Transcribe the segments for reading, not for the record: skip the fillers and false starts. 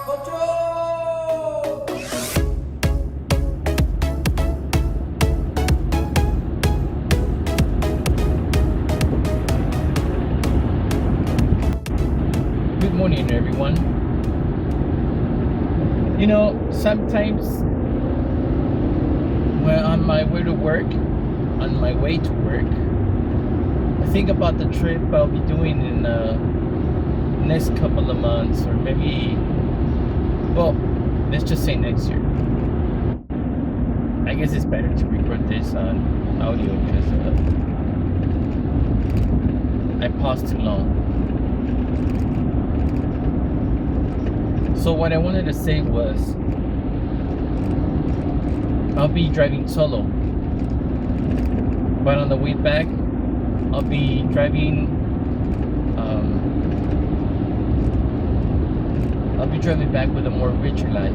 Vocho! Good morning, everyone. Sometimes when on my way to work, I think about the trip I'll be doing in the next couple of months, or maybe, well, let's just say next year. I guess it's better to record this on audio because I paused too long. So what I wanted to say was, I'll be driving solo, but on the way back, I'll be driving. I'll be driving back with a more richer life,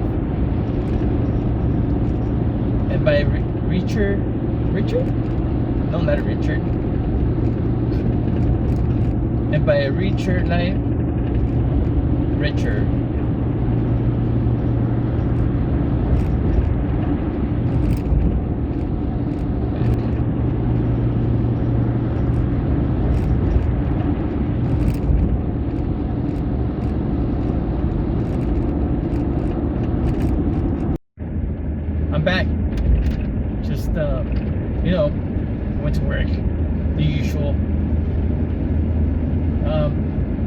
and by richer? No, not a richer. And by a richer life, richer. I'm back. Just went to work, the usual.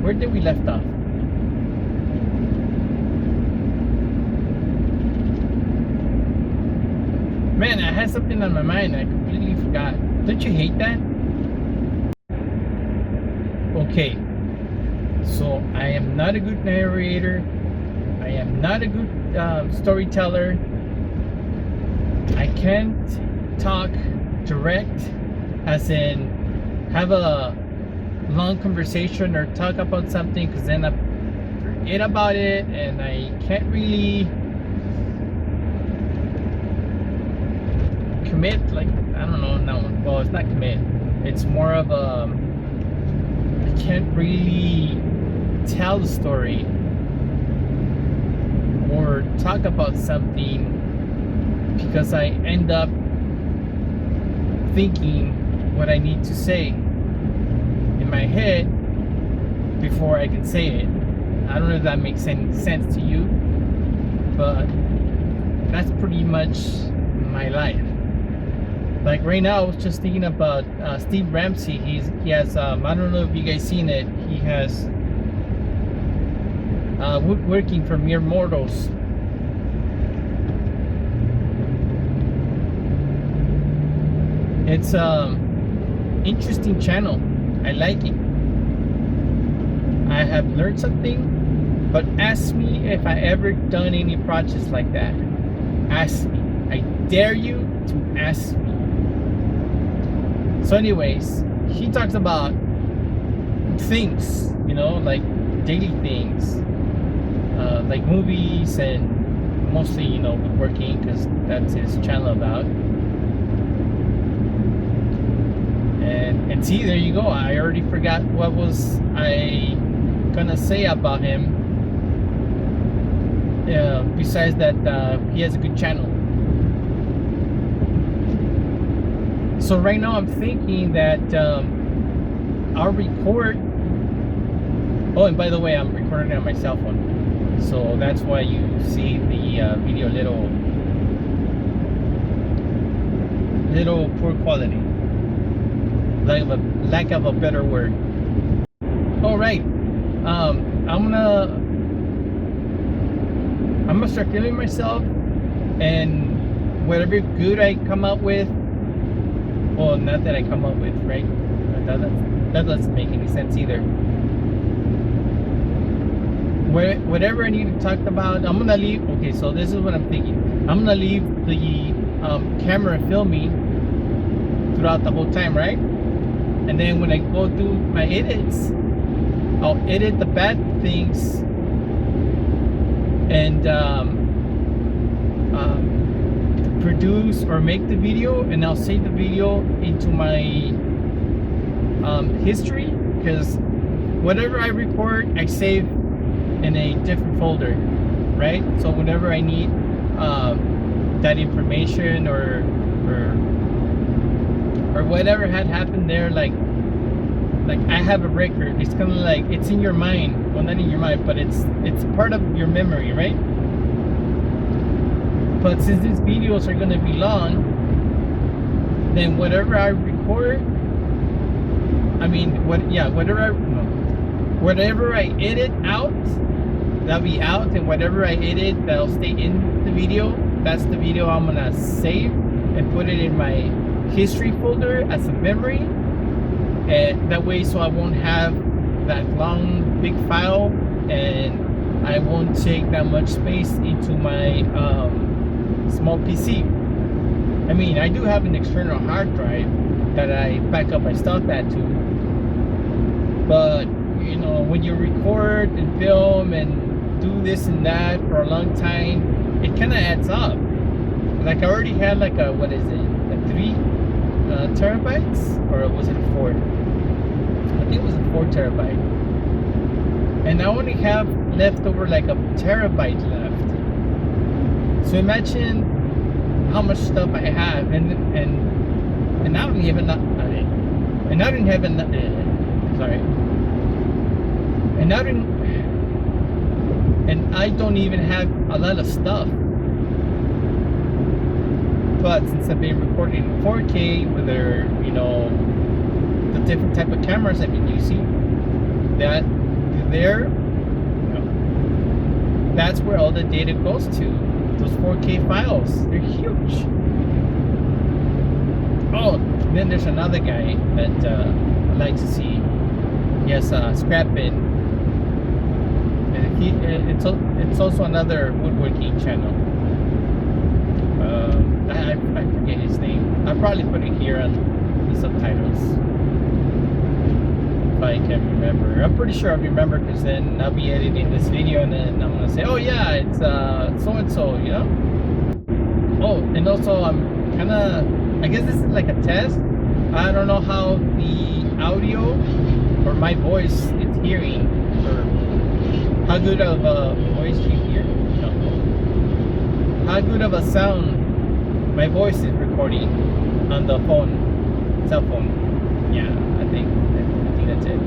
Where did we left off? Man, I had something on my mind. I completely forgot. Don't you hate that? Okay, so I am not a good narrator. I am not a good storyteller. I can't talk direct, as in have a long conversation or talk about something, because then I forget about it and I can't really commit. Like, I don't know, no, well, it's not commit, it's more of a, I can't really tell the story or talk about something, because I end up thinking what I need to say in my head before I can say it. I don't know if that makes any sense to you, but that's pretty much my life. Like right now, I was just thinking about Steve Ramsey. He has I don't know if you guys seen it. He has Woodworking for Mere Mortals. It's interesting channel. I like it. I have learned something, but ask me if I ever done any projects like that. Ask me. I dare you to ask me. So anyways, he talks about things, like daily things, like movies, and mostly, woodworking, because that's his channel about. And see, there you go. I already forgot what was I gonna say about him. Besides that, he has a good channel. So right now, I'm thinking that I'll record. Oh, and by the way, I'm recording on my cell phone, so that's why you see the video little poor quality. Lack of a better word. All right, I'm gonna start filming myself, and whatever good I come up with, well, not that I come up with, right? That doesn't make any sense either. Whatever I need to talk about, I'm gonna leave. Okay, so this is what I'm thinking. I'm gonna leave the camera filming throughout the whole time, right? And then when I go do my edits, I'll edit the bad things and produce or make the video, and I'll save the video into my history, because whatever I record, I save in a different folder. right? So whenever I need that information or whatever had happened there, like I have a record. It's kind of like it's in your mind. Well, not in your mind, but it's part of your memory, right? But since these videos are going to be long, then whatever I record, I mean, whatever I edit out, that'll be out, and whatever I edit that'll stay in the video, that's the video I'm gonna save and put it in my history folder as a memory, and that way, so I won't have that long big file, and I won't take that much space into my small PC. I mean, I do have an external hard drive that I back up my stuff at to, but you know, when you record and film and do this and that for a long time, it kind of adds up. Like I already had like a, what is it, a 3 terabytes, or was it a 4? I think it was a 4 terabyte, and I only have left over like a terabyte left. So imagine how much stuff I have, and I don't even and I didn't have sorry, and I don't even have a lot of stuff. But since I've been recording in 4K with their, you know, the different type of cameras I've been using, that there, you know, that's where all the data goes to. Those 4K files, they're huge. Oh, then there's another guy that I like to see. He has Scrap Bin. It's also another woodworking channel. I forget his name. I'll probably put it here on the subtitles if I can remember. I'm pretty sure I'll remember, because then I'll be editing this video and then I'm gonna say, oh yeah, it's so and so, you know. Oh, and also I'm kind of, I guess this is like a test. I don't know how the audio or my voice is hearing, or how good of a voice you hear. No. How good of a sound my voice is recording on the phone, cell phone. Yeah, I think that's it.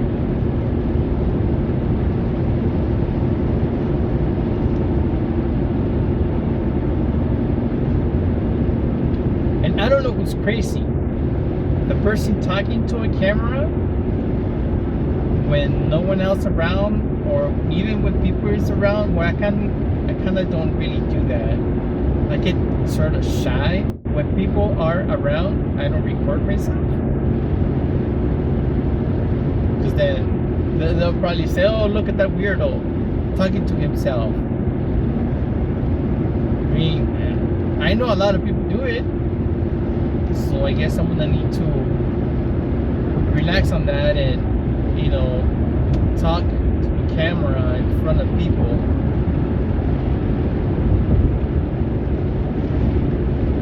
And I don't know who's crazy. The person talking to a camera when no one else around, or even when people is around, where I kind of don't really do that. I get sort of shy when people are around. I don't record myself, because then they'll probably say, oh, look at that weirdo talking to himself. I mean, I know a lot of people do it, so I guess I'm gonna need to relax on that and, you know, talk to the camera in front of people.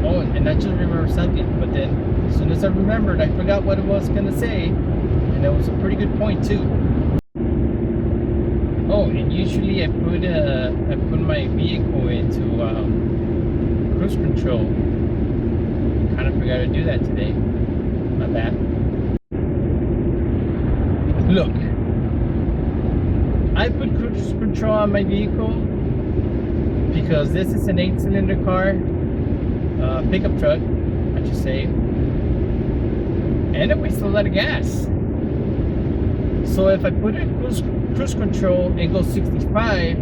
Oh, and I just remembered something, but then as soon as I remembered, I forgot what I was gonna say, and it was a pretty good point too. Oh, and usually I put my vehicle into cruise control. Kind of forgot to do that today. Not bad. Look, I put cruise control on my vehicle because this is an 8-cylinder car. Pickup truck, I should say, and it wastes a lot of gas. So if I put it in cruise control and go 65,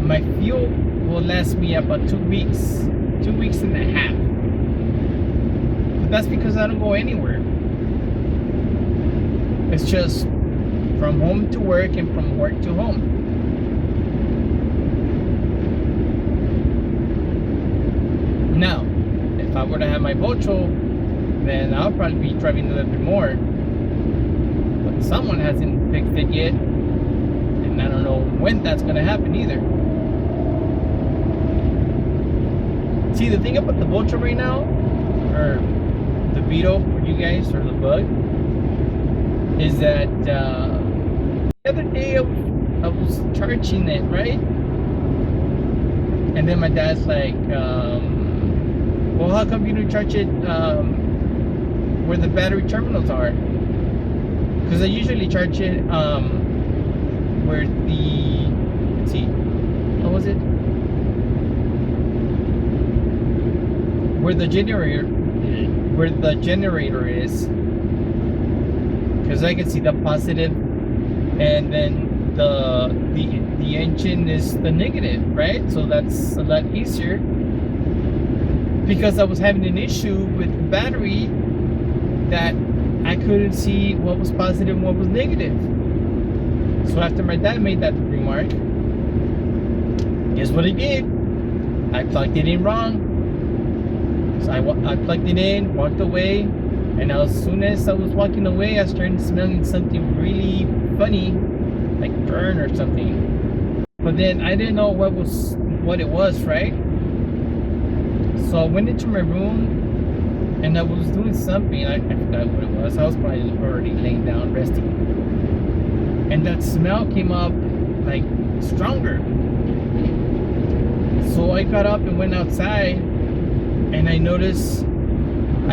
my fuel will last me about 2 weeks, 2 weeks and a half. But that's because I don't go anywhere. It's just from home to work and from work to home. Now, if I were to have my Vocho, then I'll probably be driving a little bit more. But someone hasn't fixed it yet, and I don't know when that's going to happen either. See, the thing about the Vocho right now, or the Vito for you guys, or the Bug, is that the other day I was charging it, right? And then my dad's like, well, how come you don't charge it where the battery terminals are? Because I usually charge it where the, let's see, what was it? Where the generator is. Because I can see the positive, and then the engine is the negative, right? So that's a lot easier. Because I was having an issue with the battery that I couldn't see what was positive and what was negative. So after my dad made that remark, guess what I did? I plugged it in wrong. So I plugged it in, walked away, and as soon as I was walking away, I started smelling something really funny, like burn or something. But then I didn't know what it was, right? So I went into my room and I was doing something. I forgot what it was. I was probably already laying down resting, and that smell came up like stronger. So I got up and went outside, and I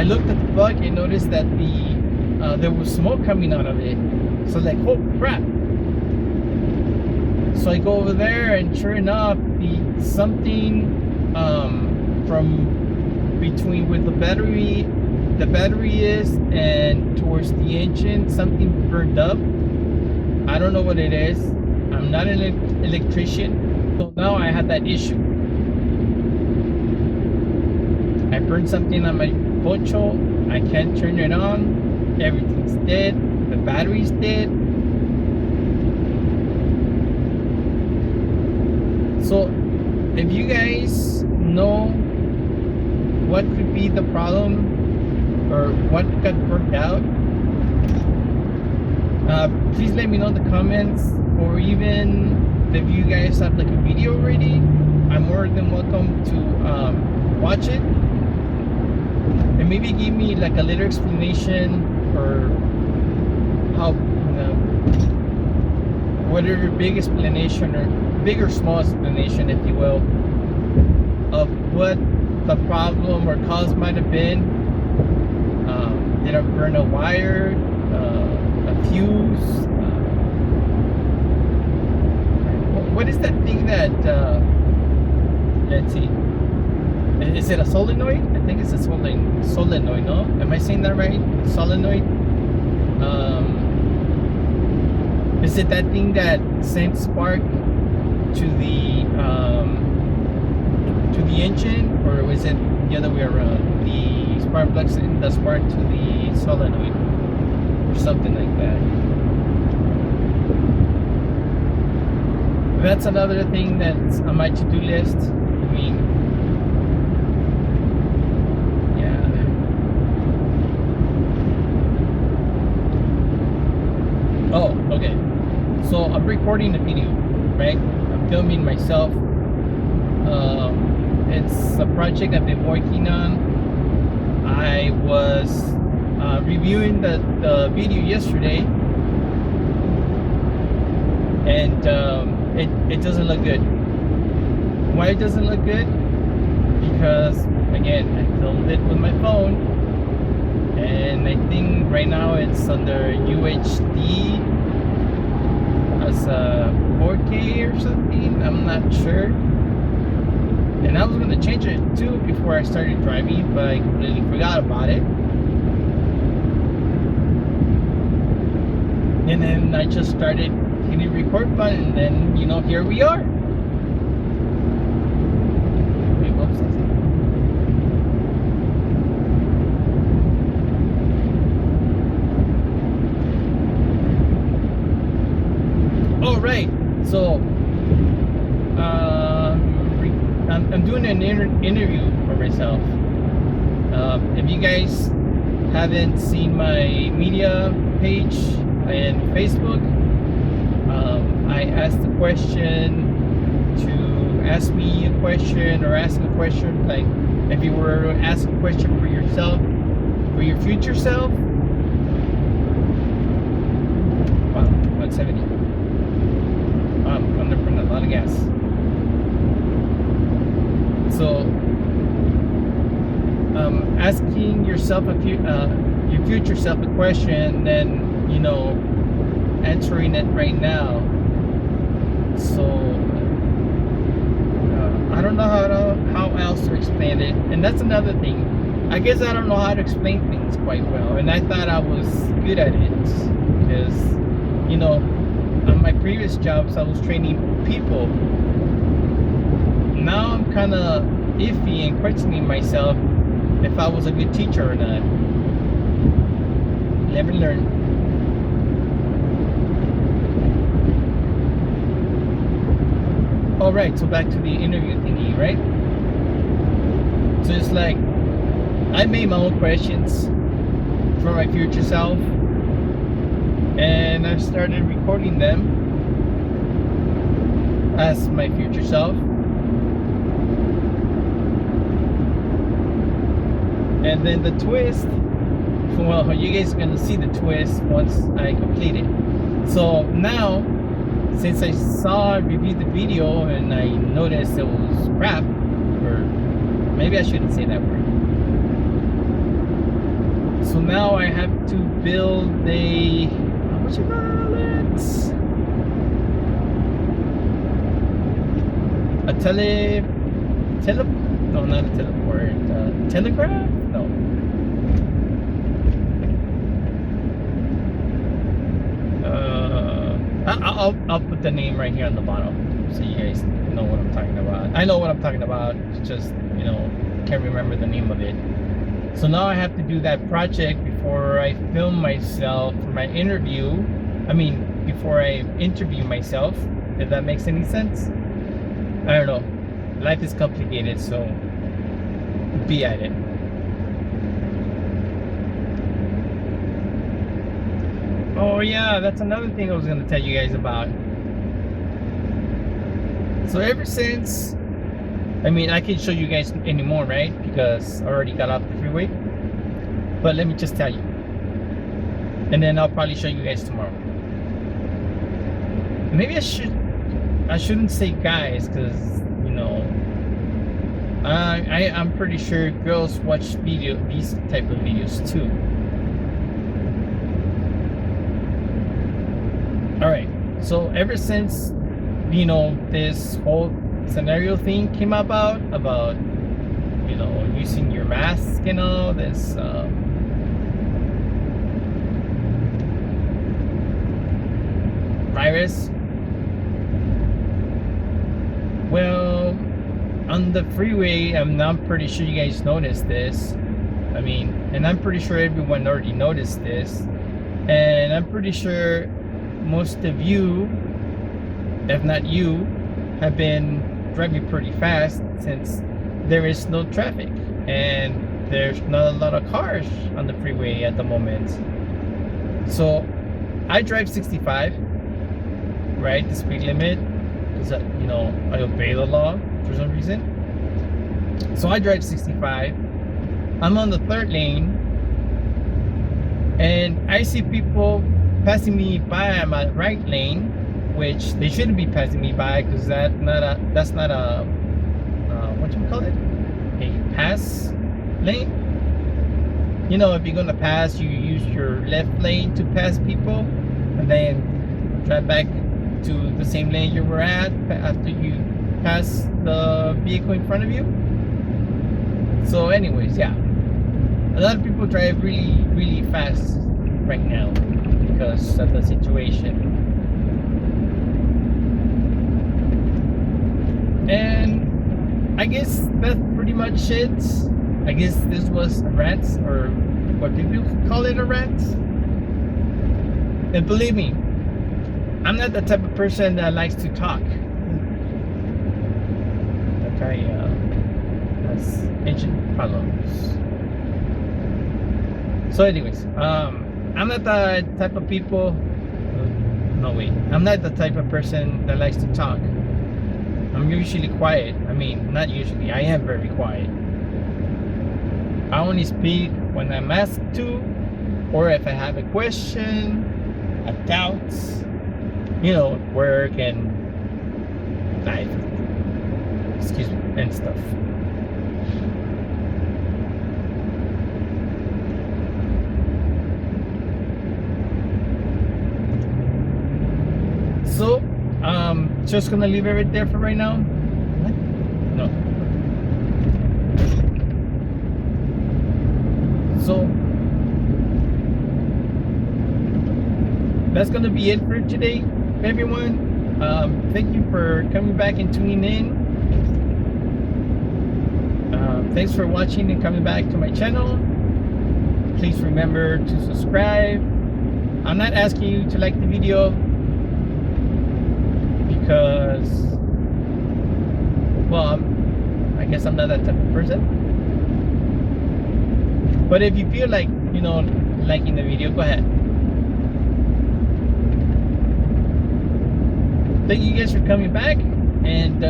looked at the plug and noticed that there was smoke coming out of it. So like, oh crap. So I go over there, and sure enough, something from between where the battery is and towards the engine, something burned up. I don't know what it is. I'm not an electrician. So now I had that issue. I burned something on my Vocho. I can't turn it on. Everything's dead. The battery's dead. So if you guys know what could be the problem or what got burnt out, please let me know in the comments, or even if you guys have like a video already, I'm more than welcome to watch it. And maybe give me like a little explanation, or how, whatever big explanation, or big or small explanation, if you will, of what the problem or cause might have been. Did I burn a wire, a fuse? What is that thing that, let's see. Is it a solenoid? I think it's a solenoid, no? Am I saying that right? Solenoid? Is it that thing that sends spark to the engine, or is it the other way around? The spark plugs in the spark to the solenoid, or something like that. That's another thing that's on my to-do list. I mean, oh, okay. So I'm recording a video, right? I'm filming myself. It's a project I've been working on. I was reviewing the video yesterday, and it doesn't look good. Why it doesn't look good? Because again, I filmed it with my phone, and I think right now it's under UHD as a 4K or something. I'm not sure. And I was gonna change it too before I started driving, but I completely forgot about it. And then I just started hitting record button, and then here we are. Wait, what was that? Oh, right. So, I'm doing an interview for myself. If you guys haven't seen my media page and Facebook, I asked a question to ask me a question, or ask a question, like if you were to ask a question for yourself, for your future self. Wow, 170. I'm gonna burn a lot of gas. So asking yourself your future self a question, then answering it right now. So I don't know how else to explain it, and that's another thing. I guess I don't know how to explain things quite well, and I thought I was good at it because on my previous jobs I was training people. Now I'm kind of iffy and questioning myself if I was a good teacher or not. Live and learn. All right, so back to the interview thingy, right? So it's like I made my own questions for my future self, and I started recording them as my future self. And then the twist, well, you guys are gonna see the twist once I complete it. So now, since I saw and reviewed the video and I noticed it was crap, or maybe I shouldn't say that word. So now I have to build a, what you call it? A no, not a teleport, telegraph? No. I'll put the name right here on the bottom so you guys know what I'm talking about. I know what I'm talking about, it's just can't remember the name of it. So now I have to do that project before I film myself for my interview. I mean, before I interview myself, if that makes any sense. I don't know, life is complicated, so be at it. Oh yeah, that's another thing I was gonna tell you guys about. So ever since, I mean, I can show you guys anymore, right? Because I already got off the freeway. But let me just tell you, and then I'll probably show you guys tomorrow. Maybe I shouldn't say guys, because I'm pretty sure girls watch these type of videos too. All right, so ever since this whole scenario thing came about using your mask and all this virus, well, on the freeway, I'm pretty sure you guys noticed this. I mean, and I'm pretty sure everyone already noticed this, and I'm pretty sure most of you, if not you, have been driving pretty fast since there is no traffic and there's not a lot of cars on the freeway at the moment. So I drive 65, right, the speed limit, because I obey the law for some reason. So I drive 65. I'm on the third lane, and I see people passing me by on my right lane, which they shouldn't be passing me by, because that's not a what you call it, a pass lane. If you're gonna pass, you use your left lane to pass people, and then drive back to the same lane you were at after you pass the vehicle in front of you. So anyways, yeah, a lot of people drive really, really fast right now because of the situation. And I guess that's pretty much it. I guess this was a rant, or what people call it, a rant. And believe me, I'm not the type of person that likes to talk. Okay, that's engine problems. So anyways, I'm not the type of people, no wait, I'm not the type of person that likes to talk. I'm usually quiet. I mean, not usually, I am very quiet. I only speak when I'm asked to, or if I have a question, a doubt, work and life, excuse me, and stuff. just gonna leave it right there for right now. What? No. So that's gonna be it for today, everyone. Thank you for coming back and tuning in. Thanks for watching and coming back to my channel. Please remember to subscribe. I'm not asking you to like the video because, well, I guess I'm not that type of person. But if you feel like, liking the video, go ahead. Thank you guys for coming back, and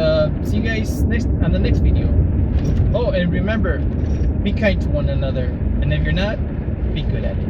see you guys on the next video. Oh, and remember, be kind to one another, and if you're not, be good at it.